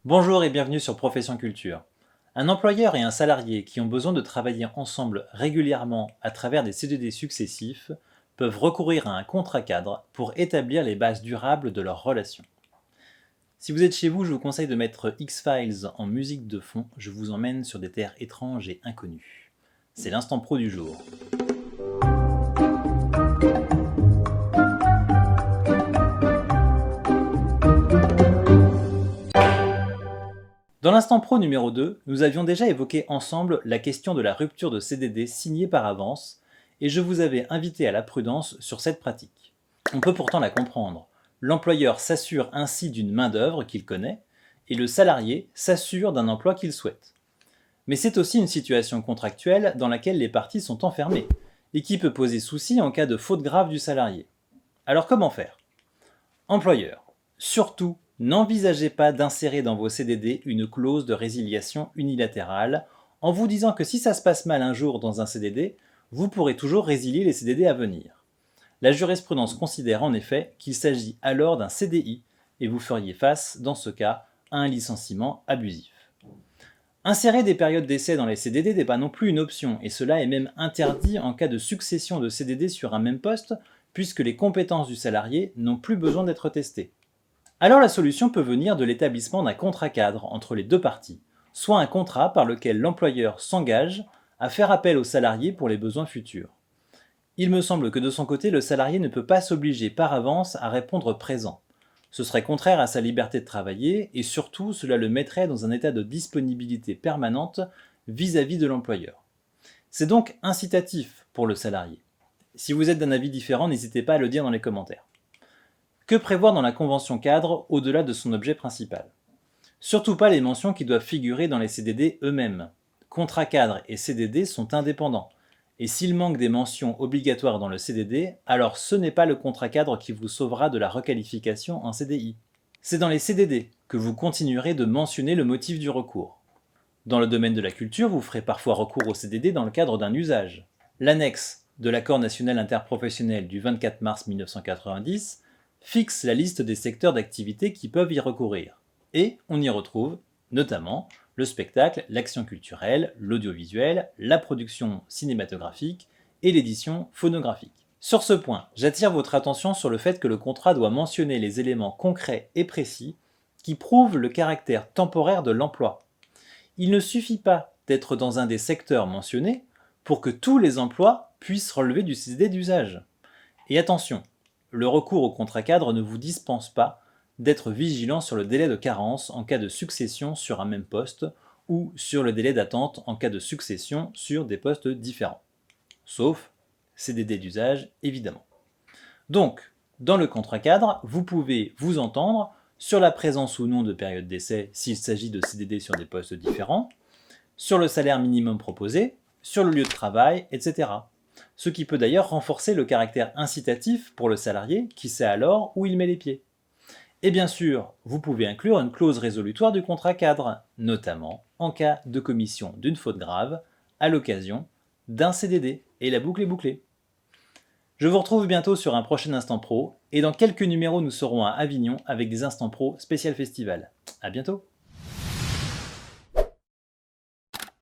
Bonjour et bienvenue sur Profession Culture. Un employeur et un salarié qui ont besoin de travailler ensemble régulièrement à travers des CDD successifs peuvent recourir à un contrat cadre pour établir les bases durables de leur relation. Si vous êtes chez vous, je vous conseille de mettre X-Files en musique de fond, je vous emmène sur des terres étranges et inconnues. C'est l'instant pro du jour. Dans l'instant pro numéro 2, nous avions déjà évoqué ensemble la question de la rupture de CDD signée par avance, et je vous avais invité à la prudence sur cette pratique. On peut pourtant la comprendre. L'employeur s'assure ainsi d'une main-d'œuvre qu'il connaît, et le salarié s'assure d'un emploi qu'il souhaite. Mais c'est aussi une situation contractuelle dans laquelle les parties sont enfermées, et qui peut poser souci en cas de faute grave du salarié. Alors comment faire ? Employeur, surtout, n'envisagez pas d'insérer dans vos CDD une clause de résiliation unilatérale en vous disant que si ça se passe mal un jour dans un CDD, vous pourrez toujours résilier les CDD à venir. La jurisprudence considère en effet qu'il s'agit alors d'un CDI et vous feriez face, dans ce cas, à un licenciement abusif. Insérer des périodes d'essai dans les CDD n'est pas non plus une option et cela est même interdit en cas de succession de CDD sur un même poste puisque les compétences du salarié n'ont plus besoin d'être testées. Alors la solution peut venir de l'établissement d'un contrat cadre entre les deux parties, soit un contrat par lequel l'employeur s'engage à faire appel au salarié pour les besoins futurs. Il me semble que de son côté, le salarié ne peut pas s'obliger par avance à répondre présent. Ce serait contraire à sa liberté de travailler et surtout cela le mettrait dans un état de disponibilité permanente vis-à-vis de l'employeur. C'est donc incitatif pour le salarié. Si vous êtes d'un avis différent, n'hésitez pas à le dire dans les commentaires. Que prévoir dans la convention cadre au-delà de son objet principal ? Surtout pas les mentions qui doivent figurer dans les CDD eux-mêmes. Contrat cadre et CDD sont indépendants. Et s'il manque des mentions obligatoires dans le CDD, alors ce n'est pas le contrat cadre qui vous sauvera de la requalification en CDI. C'est dans les CDD que vous continuerez de mentionner le motif du recours. Dans le domaine de la culture, vous ferez parfois recours au CDD dans le cadre d'un usage. L'annexe de l'accord national interprofessionnel du 24 mars 1990 fixe la liste des secteurs d'activité qui peuvent y recourir. Et on y retrouve notamment le spectacle, l'action culturelle, l'audiovisuel, la production cinématographique et l'édition phonographique. Sur ce point, j'attire votre attention sur le fait que le contrat doit mentionner les éléments concrets et précis qui prouvent le caractère temporaire de l'emploi. Il ne suffit pas d'être dans un des secteurs mentionnés pour que tous les emplois puissent relever du CDD d'usage. Et attention, le recours au contrat cadre ne vous dispense pas d'être vigilant sur le délai de carence en cas de succession sur un même poste ou sur le délai d'attente en cas de succession sur des postes différents. Sauf CDD d'usage, évidemment. Donc, dans le contrat cadre, vous pouvez vous entendre sur la présence ou non de période d'essai s'il s'agit de CDD sur des postes différents, sur le salaire minimum proposé, sur le lieu de travail, etc. Ce qui peut d'ailleurs renforcer le caractère incitatif pour le salarié qui sait alors où il met les pieds. Et bien sûr, vous pouvez inclure une clause résolutoire du contrat cadre, notamment en cas de commission d'une faute grave à l'occasion d'un CDD, et la boucle est bouclée. Je vous retrouve bientôt sur un prochain Instant Pro, et dans quelques numéros nous serons à Avignon avec des Instants Pro spécial festival. A bientôt.